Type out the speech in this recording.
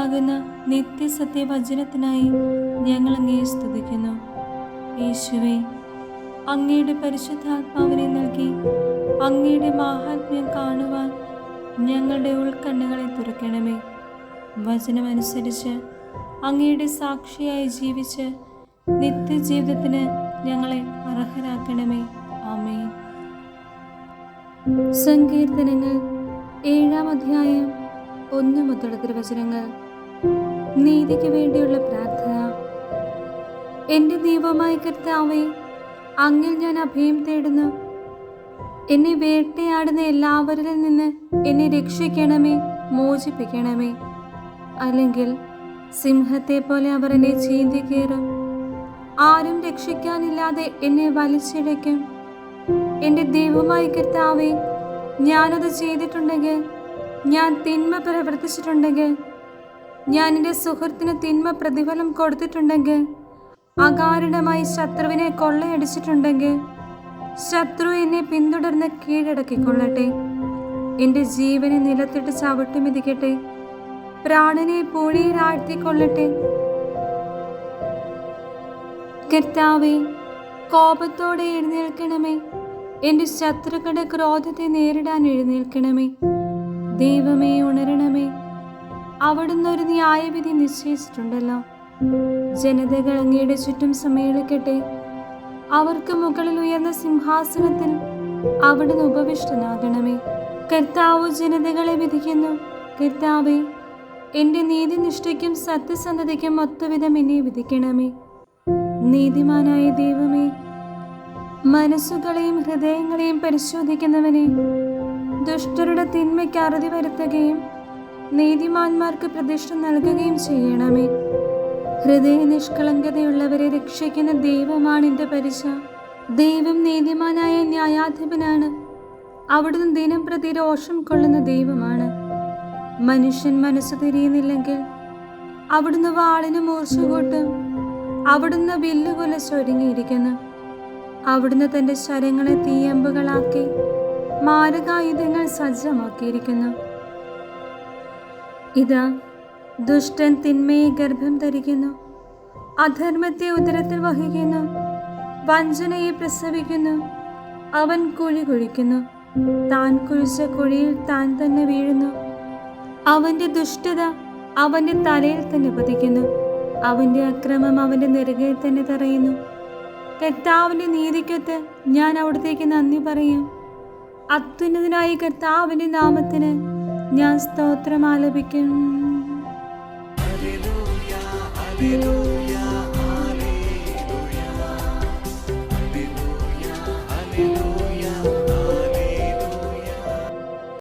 ജീവനാകുന്ന നിത്യസത്യവചനത്തിനായി ഞങ്ങൾ അങ്ങയെ സ്തുതിക്കുന്നു. യേശുവേ, അങ്ങയുടെ പരിശുദ്ധാത്മാവിനെ നൽകി അങ്ങയുടെ മാഹാത്മ്യം കാണുവാൻ ഞങ്ങളുടെ ഉൾക്കണ്ണുകളെ തുറക്കണമേ. വചനമനുസരിച്ച് അങ്ങയുടെ സാക്ഷിയായി ജീവിച്ച് നിത്യജീവിതത്തിന് ഞങ്ങളെ അർഹരാക്കണമേ. ആമേൻ. സങ്കീർത്തനങ്ങൾ 7-ാം അധ്യായം 1 മുതലുള്ള തിരുവചനങ്ങൾ. നീതിക്ക് വേണ്ടിയുള്ള പ്രാർത്ഥന. എൻ്റെ ദൈവമായ കർത്താവേ, അങ്ങിൽ ഞാൻ അഭയം തേടുന്നു. എന്നെ വേട്ടയാടുന്ന എല്ലാവരിൽ നിന്ന് എന്നെ രക്ഷിക്കണമേ, മോചിപ്പിക്കണമേ. അല്ലെങ്കിൽ സിംഹത്തെ പോലെ അവർ എന്നെ ചീന്തി കയറും. ആരും രക്ഷിക്കാനില്ലാതെ എന്നെ വലിച്ചിഴയ്ക്കും. എൻ്റെ ദൈവമായ കർത്താവേ, ഞാനത് ചെയ്തിട്ടുണ്ടെങ്കിൽ, ഞാൻ തിന്മ പ്രവർത്തിച്ചിട്ടുണ്ടെങ്കിൽ, ഞാൻ എൻ്റെ സുഹൃത്തിന് തിന്മ പ്രതിഫലം കൊടുത്തിട്ടുണ്ടെങ്കിൽ, അകാരണമായി ശത്രുവിനെ കൊള്ളയടിച്ചിട്ടുണ്ടെങ്കിൽ, ശത്രു എന്നെ പിന്തുടർന്ന് കീഴടക്കിക്കൊള്ളട്ടെ. എൻ്റെ ജീവനെ നിലത്തിട്ട് ചവിട്ടി മെതിക്കട്ടെ, പ്രാണനെ പൂഴിയിൽ ആഴ്ത്തിക്കൊള്ളട്ടെ. കർത്താവേ, കോപത്തോടെ എഴുന്നേൽക്കണമേ. എൻ്റെ ശത്രുക്കളുടെ ക്രോധത്തെ നേരിടാൻ എഴുന്നേൽക്കണമേ. ദൈവമേ, ഉണരണമേ. അവിടുന്ന് ഒരു ന്യായവിധി നിശ്ചയിച്ചിട്ടുണ്ടല്ലോ. ജനതകൾ അങ്ങയുടെ ചുറ്റും സമ്മേളിക്കട്ടെ. അവർക്ക് മുകളിൽ ഉയർന്ന സിംഹാസനത്തിൽ അവിടുന്ന് ഉപവിഷ്ടനാകണമേ. കർത്താവ് ജനതകളെ വിധിക്കുന്നു. കർത്താവേ, എൻ്റെ നീതിനിഷ്ഠയ്ക്കും സത്യസന്ധതയ്ക്കും ഒത്തവിധം എന്നെ വിധിക്കണമേ. നീതിമാനായ ദൈവമേ, മനസ്സുകളെയും ഹൃദയങ്ങളെയും പരിശോധിക്കുന്നവനെ, ദുഷ്ടരുടെ തിന്മയ്ക്ക് അറുതി വരുത്തുകയും നീതിമാന്മാർക്ക് പ്രതിഷ്ഠ നൽകുകയും ചെയ്യണമേ. ഹൃദയ നിഷ്കളങ്കതയുള്ളവരെ രക്ഷിക്കുന്ന ദൈവമാണ് എൻ്റെ പരിശ. ദൈവം നീതിമാനായ ന്യായാധിപനാണ്. അവിടുന്ന് ദിനം പ്രതി രോഷം കൊള്ളുന്ന ദൈവമാണ്. മനുഷ്യൻ മനസ്സ് തിരിയുന്നില്ലെങ്കിൽ അവിടുന്ന് വാളിന് മൂർച്ച കൂട്ടും. അവിടുന്ന് വില്ലുകൊല ചൊരുങ്ങിയിരിക്കുന്നു. അവിടുന്ന് തൻ്റെ ശരങ്ങളെ തീയമ്പുകളാക്കി മാരകായുധങ്ങൾ സജ്ജമാക്കിയിരിക്കുന്നു. ഇതാ, ദുഷ്ടൻ തിന്മയെ ഗർഭം ധരിക്കുന്നു, അധർമ്മത്തെ ഉദരത്തിൽ വഹിക്കുന്നു, വഞ്ചനയെ പ്രസവിക്കുന്നു. അവൻ കുഴി കുഴിക്കുന്നു, താൻ കുഴിച്ച കുഴിയിൽ താൻ തന്നെ വീഴുന്നു. അവൻ്റെ ദുഷ്ടത അവൻ്റെ തലയിൽ തന്നെ പതിക്കുന്നു, അവൻ്റെ അക്രമം അവൻ്റെ നെറുകയിൽ തന്നെ തറയുന്നു. കർത്താവിൻ്റെ നീതിക്കൊത്ത് ഞാൻ അവിടത്തേക്ക് നന്ദി പറയും. അത്യുന്നതനായ കർത്താവിൻ്റെ നാമത്തിന് ഞാൻ സ്തോത്രം ആലപിക്കും. Hallelujah, hallelujah.